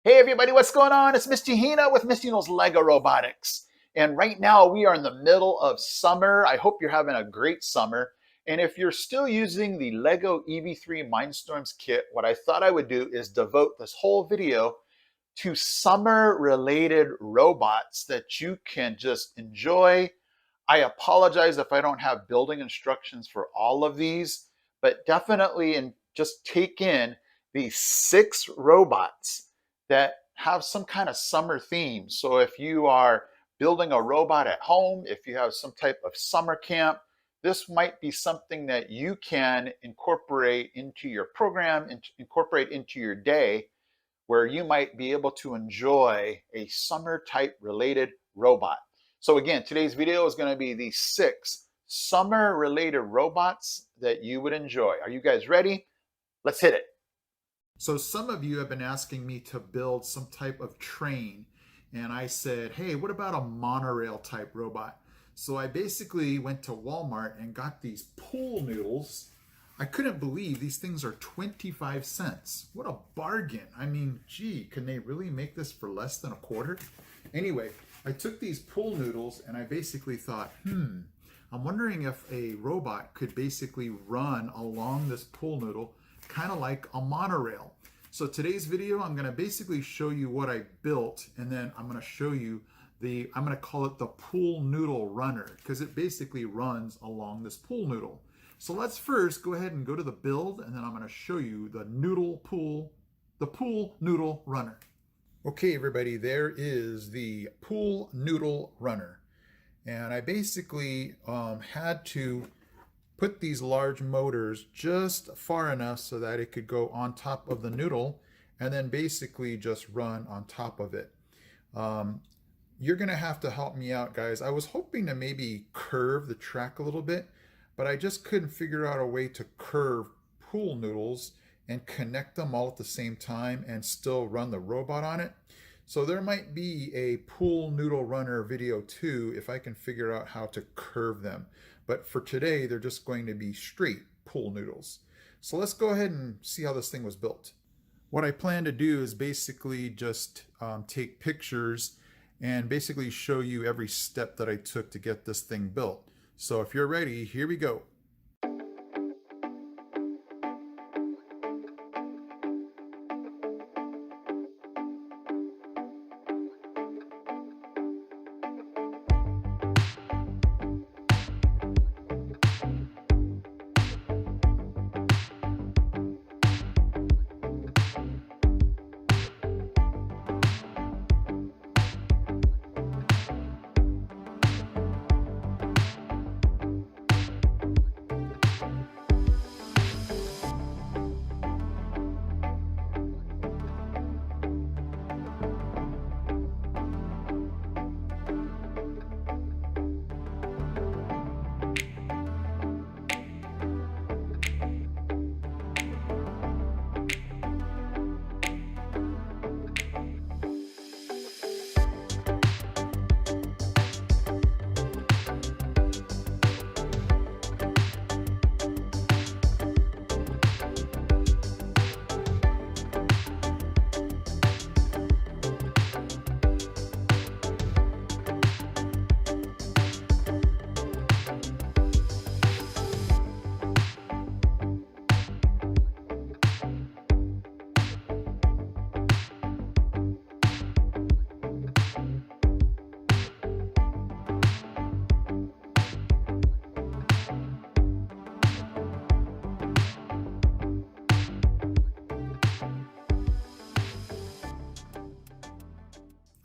Hey everybody, what's going on? It's Mr. Hino with Mr. Hino's Lego Robotics. And right now we are in the middle of summer. I hope you're having a great summer. And if you're still using the Lego EV3 Mindstorms kit, what I thought I would do is devote this whole video to summer related robots that you can just enjoy. I apologize if I don't have building instructions for all of these, but definitely just take in these 6 robots that have some kind of summer theme. So if you are building a robot at home, if you have some type of summer camp, this might be something that you can incorporate into your program and incorporate into your day, where you might be able to enjoy a summer type related robot. So again, today's video is going to be the 6 summer related robots that you would enjoy. Are you guys ready? Let's hit it. So some of you have been asking me to build some type of train, and I said, hey, what about a monorail type robot? So I basically went to Walmart and got these pool noodles. I couldn't believe these things are 25 cents. What a bargain. I mean, gee, can they really make this for less than a quarter? Anyway, I took these pool noodles and I basically thought, I'm wondering if a robot could basically run along this pool noodle, kind of like a monorail. So today's video, I'm going to basically show you what I built, and then I'm going to show you I'm going to call it the pool noodle runner, because it basically runs along this pool noodle. So let's first go ahead and go to the build, and then I'm going to show you the pool noodle runner. Okay, everybody, there is the pool noodle runner. And I basically had to put these large motors just far enough so that it could go on top of the noodle and then basically just run on top of it. You're going to have to help me out, guys. I was hoping to maybe curve the track a little bit, but I just couldn't figure out a way to curve pool noodles and connect them all at the same time and still run the robot on it. So there might be a pool noodle runner video too if I can figure out how to curve them. But for today, they're just going to be straight pool noodles. So let's go ahead and see how this thing was built. What I plan to do is basically just take pictures and basically show you every step that I took to get this thing built. So if you're ready, here we go.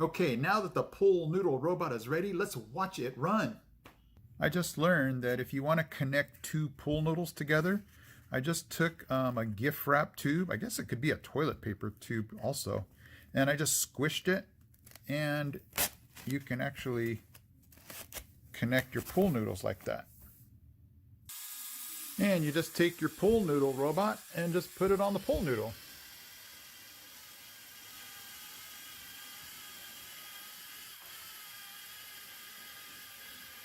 Okay, now that the pool noodle robot is ready, let's watch it run. I just learned that if you want to connect 2 pool noodles together, I just took a gift wrap tube. I guess it could be a toilet paper tube also. And I just squished it, and you can actually connect your pool noodles like that. And you just take your pool noodle robot and just put it on the pool noodle.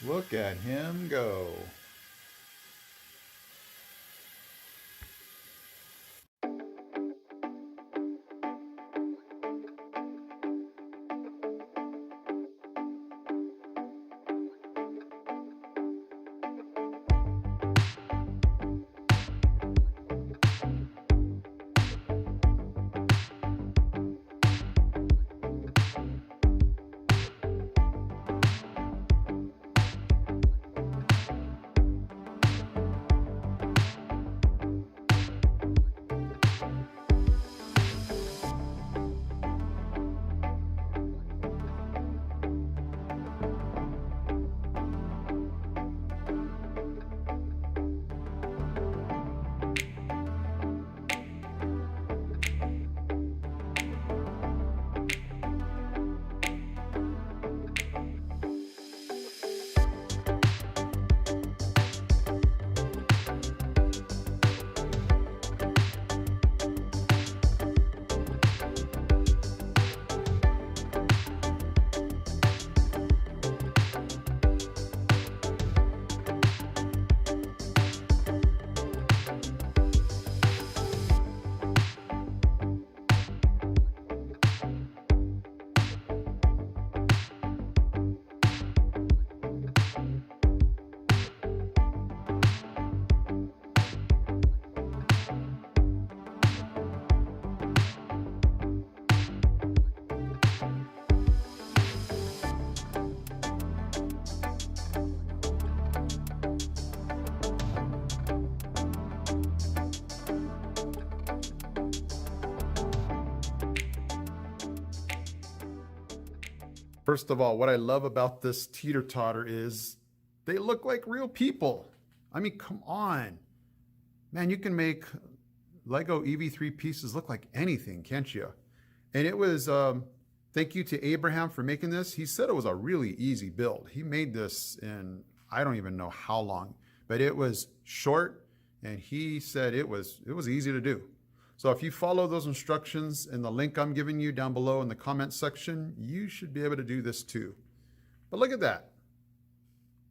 Look at him go. First of all, what I love about this teeter totter is they look like real people. I mean, come on. Man, you can make Lego EV3 pieces look like anything, can't you? And it was, thank you to Abraham for making this. He said it was a really easy build. He made this in, I don't even know how long, but it was short, and he said it was easy to do. So if you follow those instructions in the link I'm giving you down below in the comment section, you should be able to do this too. But look at that.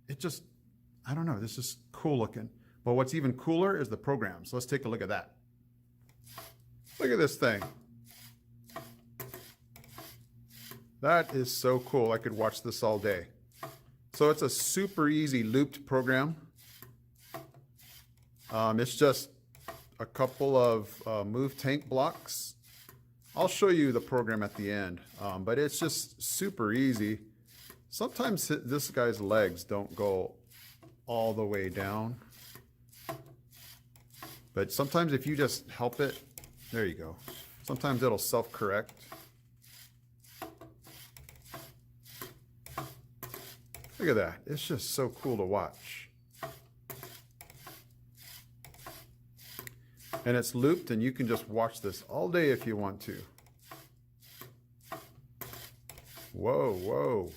It just, I don't know, this is cool looking. But what's even cooler is the program. So let's take a look at that. Look at this thing. That is so cool. I could watch this all day. So it's a super easy looped program. It's just a couple of move tank blocks. I'll show you the program at the end, but it's just super easy. Sometimes this guy's legs don't go all the way down, but sometimes if you just help it, there you go. Sometimes it'll self-correct. Look at that. It's just so cool to watch. And it's looped, and you can just watch this all day if you want to. Whoa, whoa.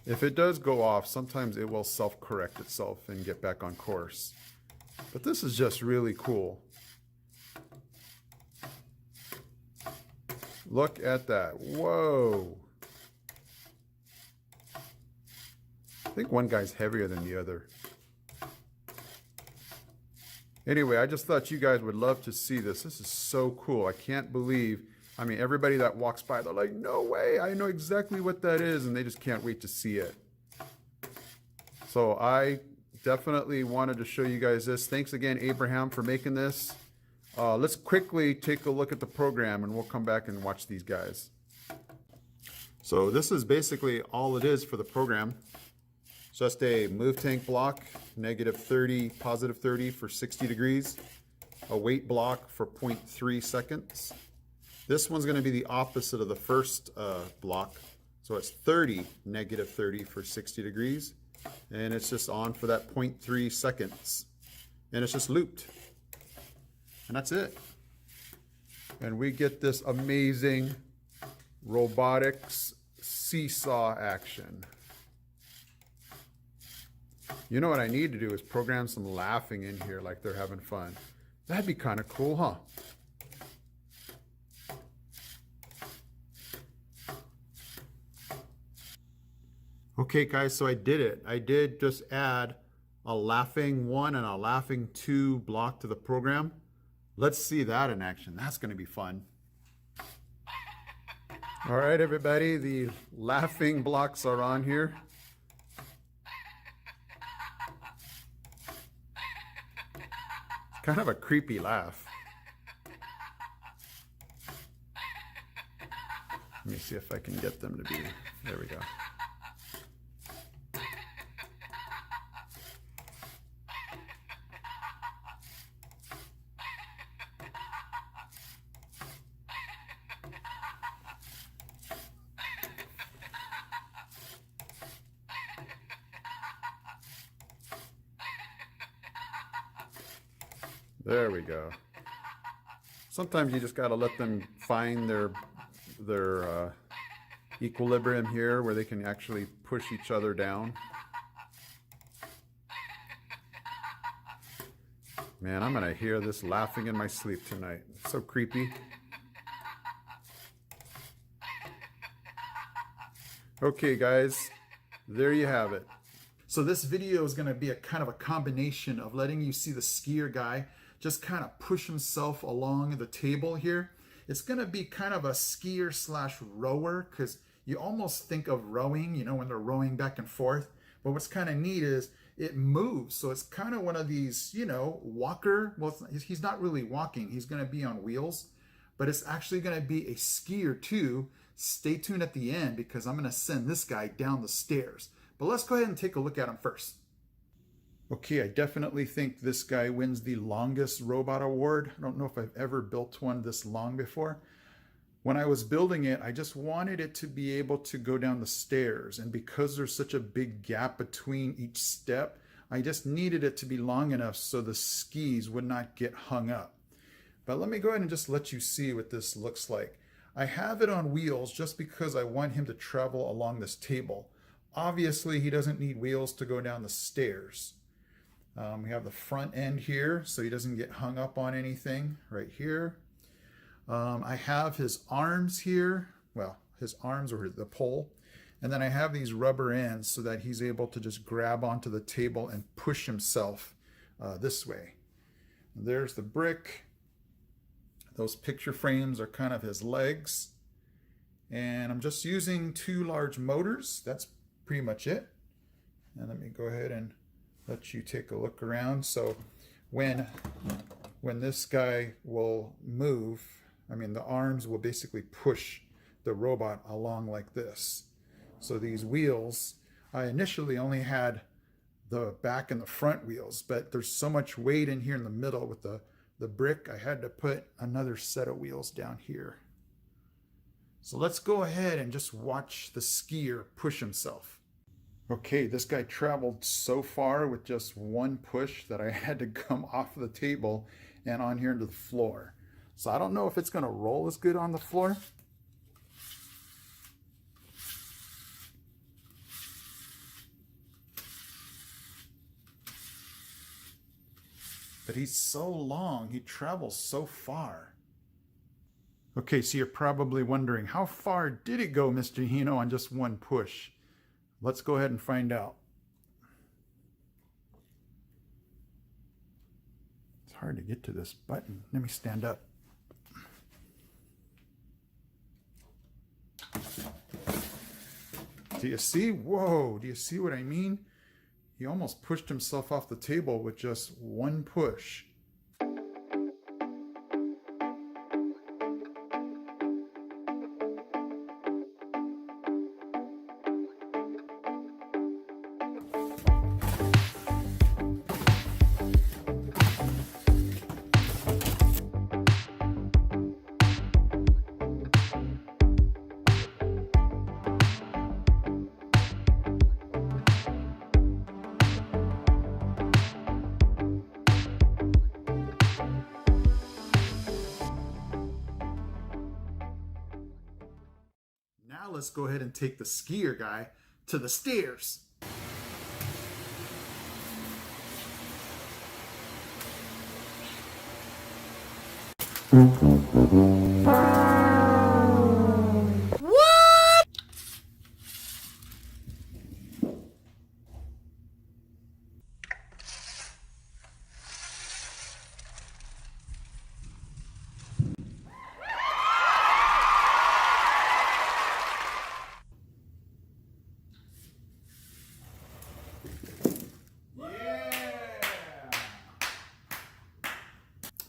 If it does go off, sometimes it will self-correct itself and get back on course. But this is just really cool. Look at that. Whoa. I think one guy's heavier than the other. Anyway, I just thought you guys would love to see this. This is so cool. I can't believe, I mean, everybody that walks by, they're like, no way, I know exactly what that is, and they just can't wait to see it. So I definitely wanted to show you guys this. Thanks again, Abraham, for making this. Let's quickly take a look at the program, and we'll come back and watch these guys. So this is basically all it is for the program. Just a move tank block, -30, +30 for 60 degrees. A weight block for 0.3 seconds. This one's going to be the opposite of the first block. So it's 30, -30 for 60 degrees. And it's just on for that 0.3 seconds. And it's just looped. And that's it. And we get this amazing robotics seesaw action. You know what I need to do is program some laughing in here like they're having fun. That'd be kind of cool, huh? Okay, guys, so I did it. I did just add a laughing 1 and a laughing 2 block to the program. Let's see that in action. That's going to be fun. All right, everybody, the laughing blocks are on here. Kind of a creepy laugh. Let me see if I can get them to be, there we go. There we go. Sometimes you just got to let them find their equilibrium here where they can actually push each other down. Man, I'm going to hear this laughing in my sleep tonight. It's so creepy. Okay, guys, there you have it. So this video is going to be a kind of a combination of letting you see the skier guy just kind of push himself along the table here. It's going to be kind of a skier slash rower, because you almost think of rowing, you know, when they're rowing back and forth. But what's kind of neat is it moves. So it's kind of one of these, you know, walker. Well, he's not really walking. He's going to be on wheels, but it's actually going to be a skier too. Stay tuned at the end, because I'm going to send this guy down the stairs. But let's go ahead and take a look at him first. Okay, I definitely think this guy wins the longest robot award. I don't know if I've ever built one this long before. When I was building it, I just wanted it to be able to go down the stairs. And because there's such a big gap between each step, I just needed it to be long enough so the skis would not get hung up. But let me go ahead and just let you see what this looks like. I have it on wheels just because I want him to travel along this table. Obviously, he doesn't need wheels to go down the stairs. We have the front end here so he doesn't get hung up on anything right here. I have his arms here, well, his arms or the pole, and then I have these rubber ends so that he's able to just grab onto the table and push himself this way. There's the brick. Those picture frames are kind of his legs. And I'm just using 2 large motors. That's pretty much it. And let me go ahead and let you take a look around. So when this guy will move, I mean, the arms will basically push the robot along like this. So these wheels, I initially only had the back and the front wheels, but there's so much weight in here in the middle with the brick, I had to put another set of wheels down here. So let's go ahead and just watch the skier push himself. Okay, this guy traveled so far with just one push that I had to come off the table and on here into the floor. So I don't know if it's going to roll as good on the floor. But he's so long, he travels so far. Okay, so you're probably wondering, how far did it go, Mr. Hino, on just one push? Let's go ahead and find out. It's hard to get to this button. Let me stand up. Do you see? Whoa, do you see what I mean? He almost pushed himself off the table with just one push. Now let's go ahead and take the skier guy to the stairs.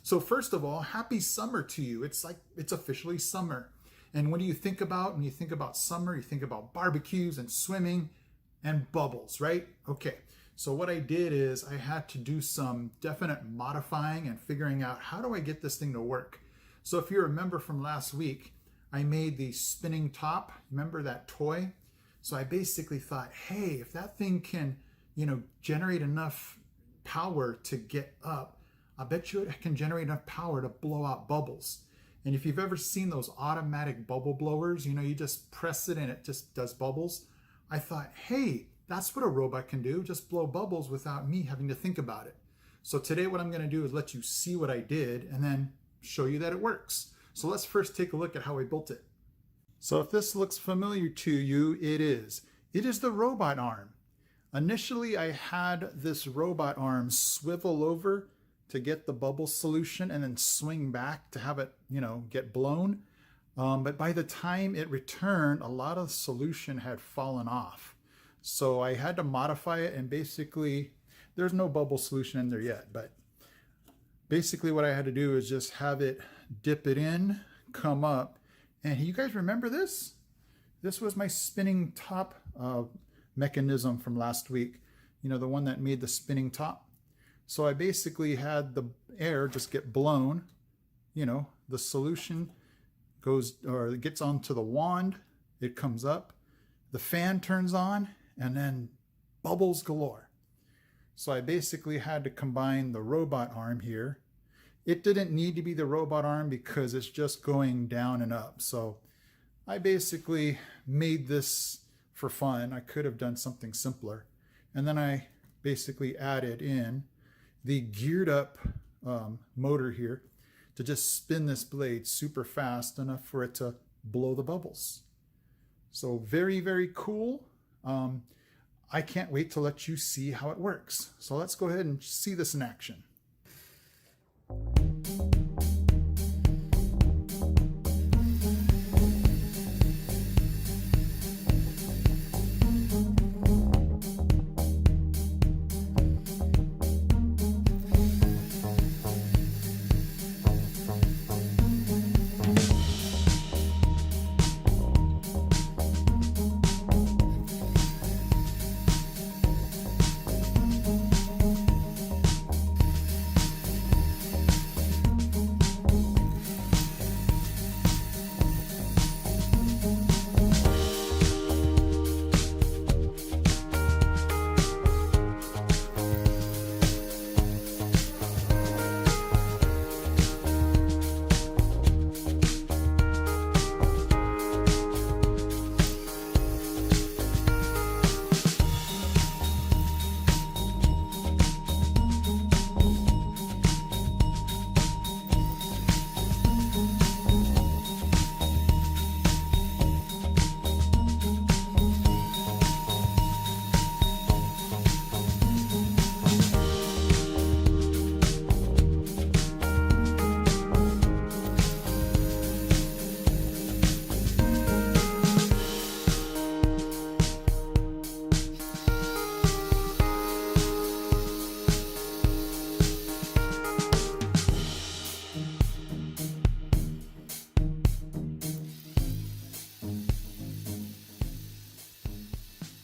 So first of all, happy summer to you. It's officially summer. And what do you think about when you think about summer? You think about barbecues and swimming and bubbles, right? Okay. So what I did is I had to do some definite modifying and figuring out how do I get this thing to work. So if you remember from last week, I made the spinning top. Remember that toy? So I basically thought, hey, if that thing can, generate enough power to get up, I bet you it can generate enough power to blow out bubbles. And if you've ever seen those automatic bubble blowers, you just press it and it just does bubbles. I thought, hey, that's what a robot can do, just blow bubbles without me having to think about it. So today what I'm going to do is let you see what I did and then show you that it works. So let's first take a look at how I built it. So if this looks familiar to you, it is. It is the robot arm. Initially, I had this robot arm swivel over to get the bubble solution and then swing back to have it, get blown. But by the time it returned, a lot of the solution had fallen off. So I had to modify it, and basically there's no bubble solution in there yet, but basically what I had to do is just have it dip it in, come up. And you guys remember this? This was my spinning top mechanism from last week, the one that made the spinning top. So I basically had the air just get blown, the solution goes or gets onto the wand, it comes up, the fan turns on, and then bubbles galore. So I basically had to combine the robot arm here. It didn't need to be the robot arm because it's just going down and up. So I basically made this for fun. I could have done something simpler. And then I basically added in the geared up motor here to just spin this blade super fast enough for it to blow the bubbles. So very, very cool. I can't wait to let you see how it works. So let's go ahead and see this in action.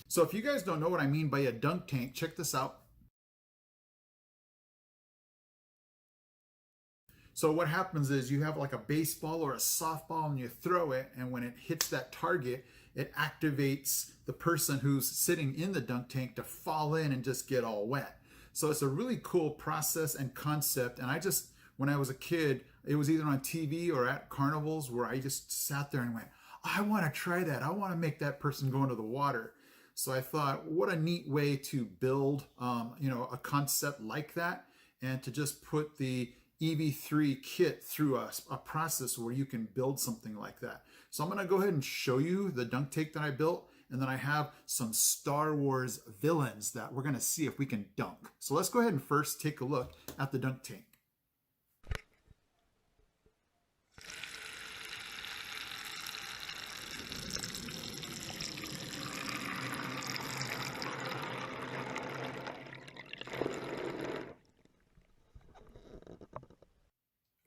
So if you guys don't know what I mean by a dunk tank, check this out. So what happens is you have like a baseball or a softball and you throw it, and when it hits that target, it activates the person who's sitting in the dunk tank to fall in and just get all wet. So it's a really cool process and concept. And when I was a kid, it was either on TV or at carnivals where I just sat there and went, I want to try that. I want to make that person go into the water. So I thought, what a neat way to build, a concept like that, and to just put the EV3 kit through a process where you can build something like that. So I'm going to go ahead and show you the dunk tank that I built, and then I have some Star Wars villains that we're going to see if we can dunk. So let's go ahead and first take a look at the dunk tank.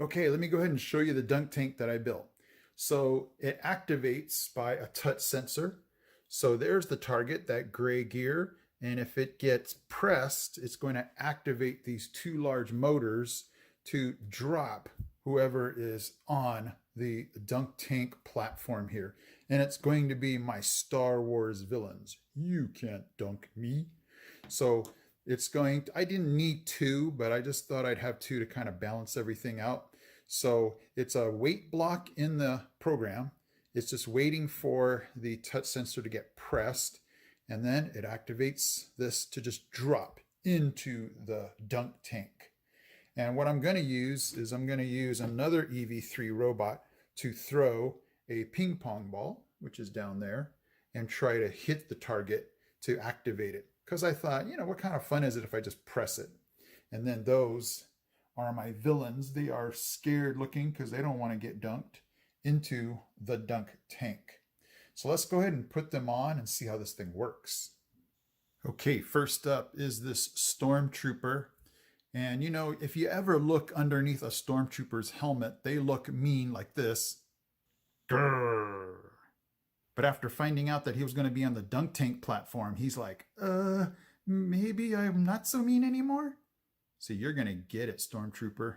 Okay, let me go ahead and show you the dunk tank that I built. So it activates by a touch sensor. So there's the target, that gray gear. And if it gets pressed, it's going to activate these two large motors to drop whoever is on the dunk tank platform here. And it's going to be my Star Wars villains. You can't dunk me. So I didn't need two, but I just thought I'd have two to kind of balance everything out. So it's a weight block in the program. It's just waiting for the touch sensor to get pressed, and then it activates this to just drop into the dunk tank. And what I'm going to use is another EV3 robot to throw a ping pong ball, which is down there, and try to hit the target to activate it. Because I thought, what kind of fun is it if I just press it? And then those are my villains. They are scared looking because they don't want to get dunked into the dunk tank. So let's go ahead and put them on and see how this thing works. Okay, first up is this stormtrooper. And if you ever look underneath a stormtrooper's helmet, they look mean like this. Grrr. But after finding out that he was going to be on the dunk tank platform, he's like, maybe I'm not so mean anymore? So you're going to get it, Stormtrooper.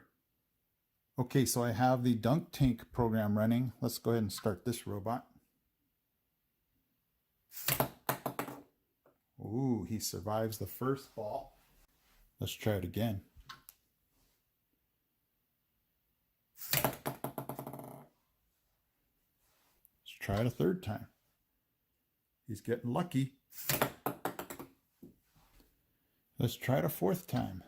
Okay, so I have the dunk tank program running. Let's go ahead and start this robot. Ooh, he survives the first ball. Let's try it again. Let's try it a third time. He's getting lucky. Let's try it a fourth time.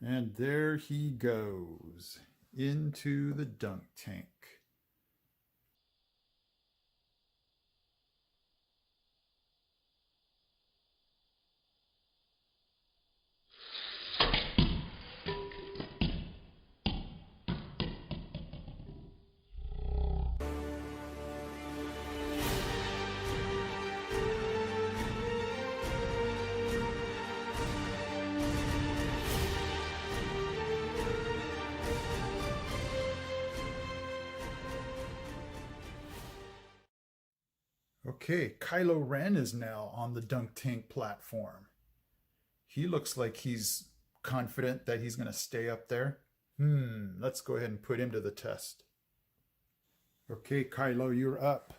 And there he goes into the dunk tank. Okay, Kylo Ren is now on the dunk tank platform. He looks like he's confident that he's going to stay up there. Let's go ahead and put him to the test. Okay, Kylo, you're up.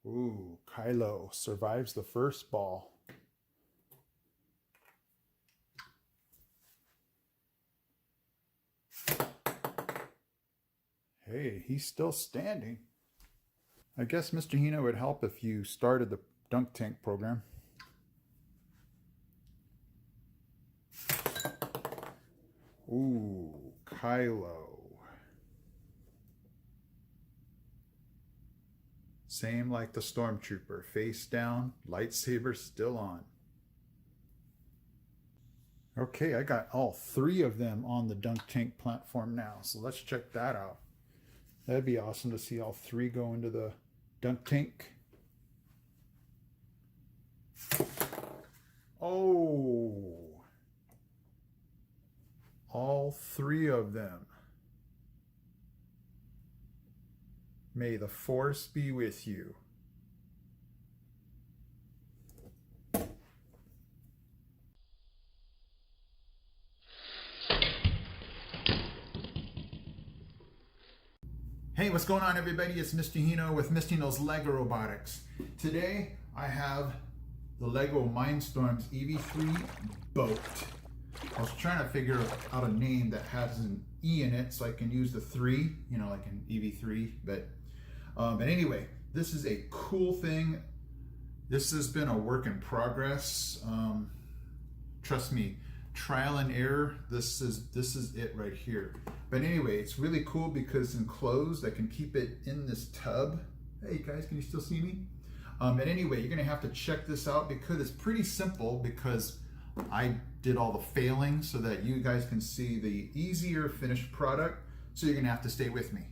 Ooh, Kylo survives the first ball. Hey, he's still standing. I guess Mr. Hino would help if you started the dunk tank program. Ooh, Kylo. Same like the stormtrooper, face down, lightsaber still on. Okay, I got all three of them on the dunk tank platform now, so let's check that out. That'd be awesome to see all three go into the dunk tank. Oh, all three of them. May the force be with you. Hey, what's going on, everybody? It's Mr. Hino with Mr. Hino's Lego Robotics. Today, I have the Lego Mindstorms EV3 boat. I was trying to figure out a name that has an E in it so I can use the 3, you know, like an EV3. But anyway, this is a cool thing. This has been a work in progress. Trust me, trial and error. This is it right here. But anyway, it's really cool because it's enclosed. I can keep it in this tub. Hey guys, can you still see me? And anyway, you're gonna have to check this out because it's pretty simple, because I did all the failing so that you guys can see the easier finished product. So you're gonna have to stay with me.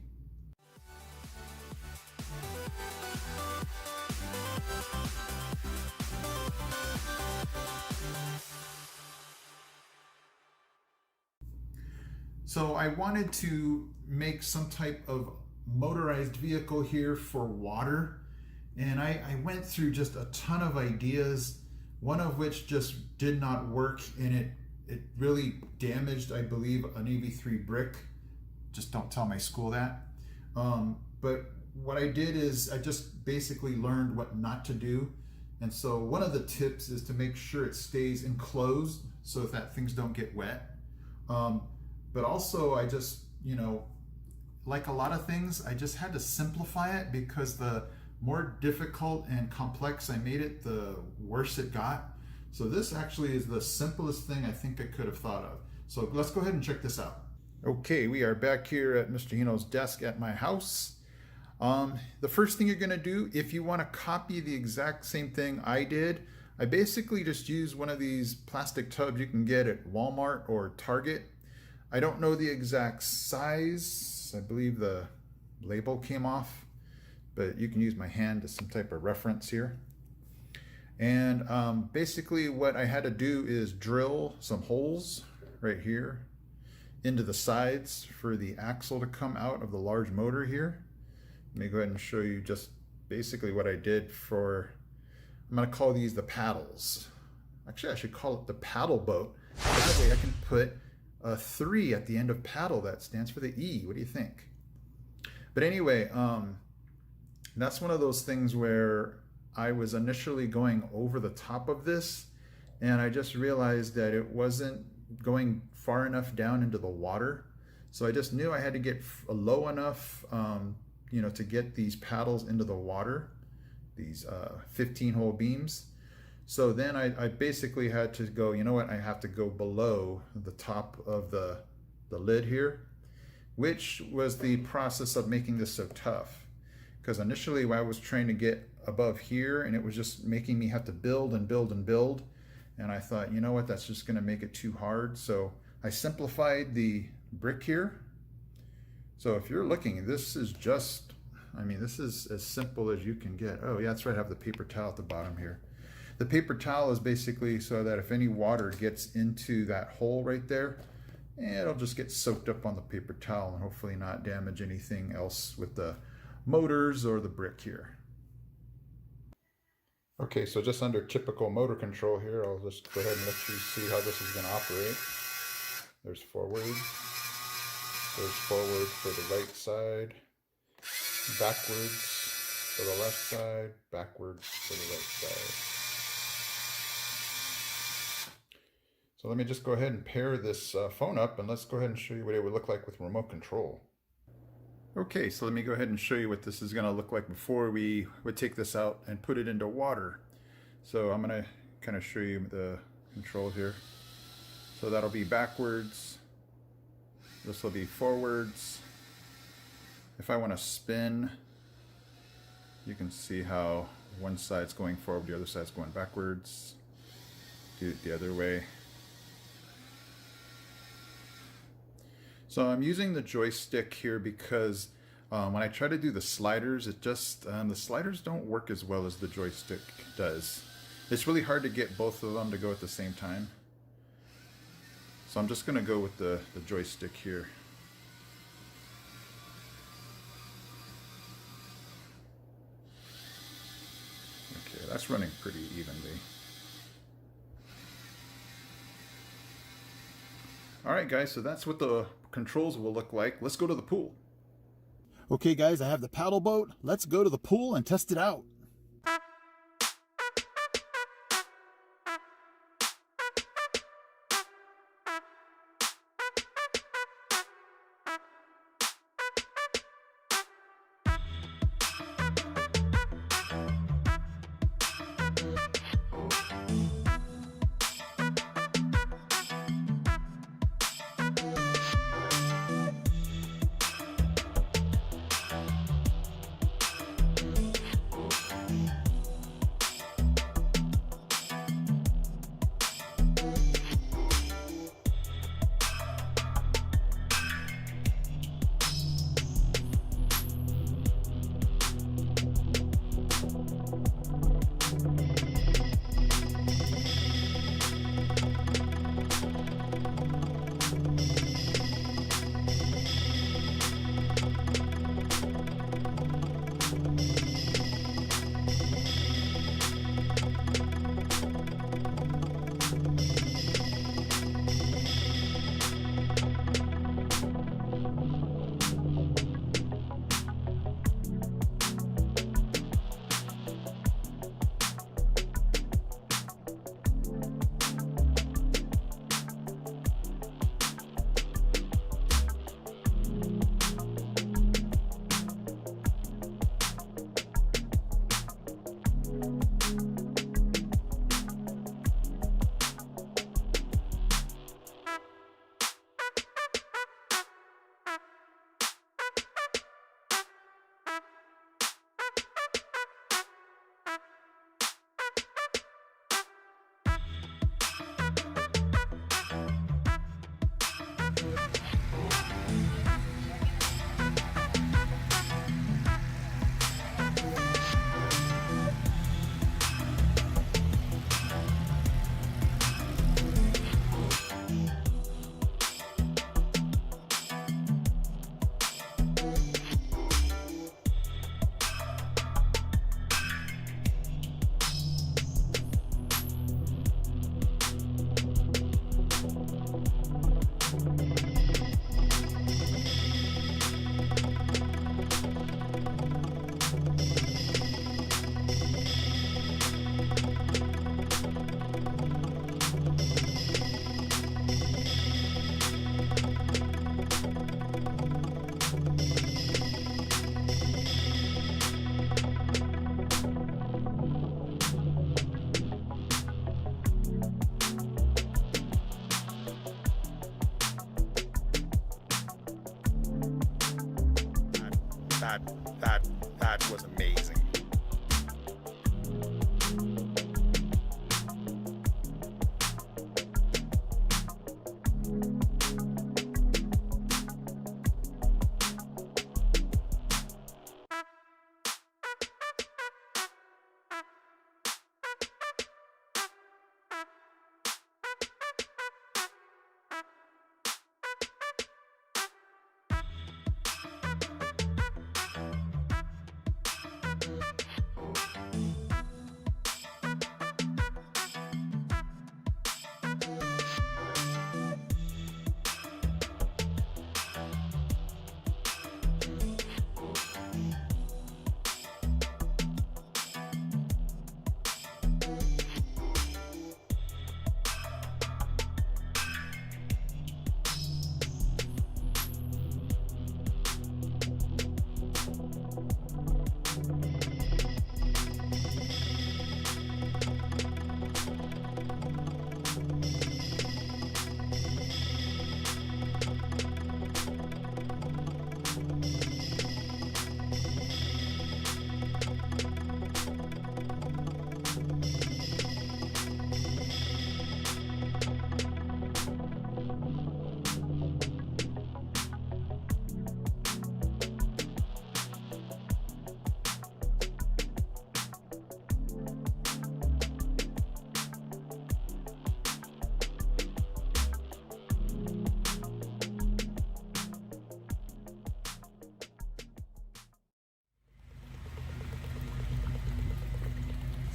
So I wanted to make some type of motorized vehicle here for water. And I went through just a ton of ideas, one of which just did not work, and it really damaged, I believe, an EV3 brick. Just don't tell my school that. But what I did is I just basically learned what not to do. And so one of the tips is to make sure it stays enclosed so that things don't get wet. But also I just, you know, like a lot of things, I just had to simplify it, because the more difficult and complex I made it, the worse it got. So this actually is the simplest thing I think I could have thought of. So let's go ahead and check this out. Okay, we are back here at Mr. Hino's desk at my house. The first thing you're gonna do, if you wanna copy the exact same thing I did, I basically just use one of these plastic tubs you can get at Walmart or Target. I don't know the exact size. I believe the label came off, but you can use my hand as some type of reference here. And basically what I had to do is drill some holes right here into the sides for the axle to come out of the large motor here. Let me go ahead and show you just basically what I did for, I'm going to call these the paddles. Actually, I should call it the paddle boat. That way I can put a 3 at the end of paddle. That stands for the E. What do you think? But anyway, that's one of those things where I was initially going over the top of this, and I just realized that it wasn't going far enough down into the water. So I just knew I had to get low enough, to get these paddles into the water, these 15-hole beams. So then I basically had to go, you know what, I have to go below the top of the lid here, which was the process of making this so tough. Because initially I was trying to get above here, and it was just making me have to build and build and build. And I thought, you know what, that's just going to make it too hard. So I simplified the brick here. So if you're looking, this is just, this is as simple as you can get. Oh yeah, that's right, I have the paper towel at the bottom here. The paper towel is basically so that if any water gets into that hole right there, it'll just get soaked up on the paper towel and hopefully not damage anything else with the motors or the brick here. Okay, so just under typical motor control here, I'll just go ahead and let you see how this is going to operate. There's forward. There's forward for the right side. Backwards for the left side. Backwards for the right side. So let me just go ahead and pair this phone up, and let's go ahead and show you what it would look like with remote control. Okay, so let me go ahead and show you what this is going to look like before we would take this out and put it into water. So I'm going to kind of show you the control here. So that'll be backwards. This will be forwards. If I want to spin, you can see how one side's going forward, the other side's going backwards. Do it the other way. So I'm using the joystick here because when I try to do the sliders, it just, the sliders don't work as well as the joystick does. It's really hard to get both of them to go at the same time. So I'm just going to go with the joystick here. Okay, that's running pretty evenly. Alright guys, so that's what the controls will look like. Let's go to the pool. Okay guys, I have the paddle boat. Let's go to the pool and test it out. that was amazing.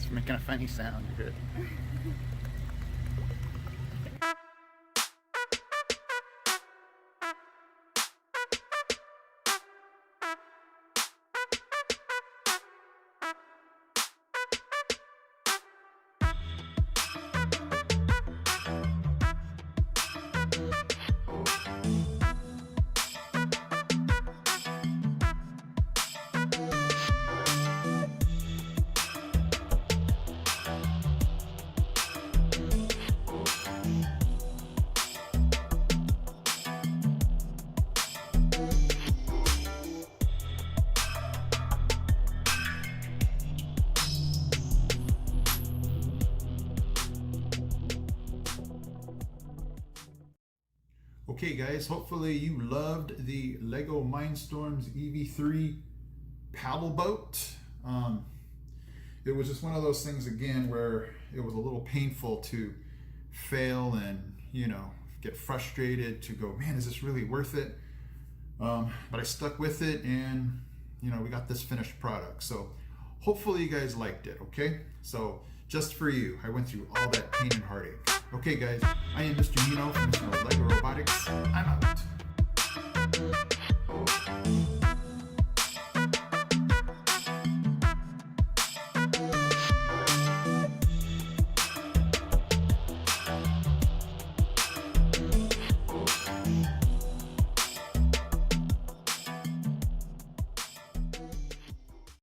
It's making a funny sound. You're good. Okay guys, hopefully you loved the Lego Mindstorms EV3 paddle boat. It was just one of those things again where it was a little painful to fail and, you know, get frustrated to go, man, is this really worth it? But I stuck with it and, you know, we got this finished product. So hopefully you guys liked it, okay? So just for you, I went through all that pain and heartache. Okay guys, I am Mr. Hino from Lego Robotics. I'm out.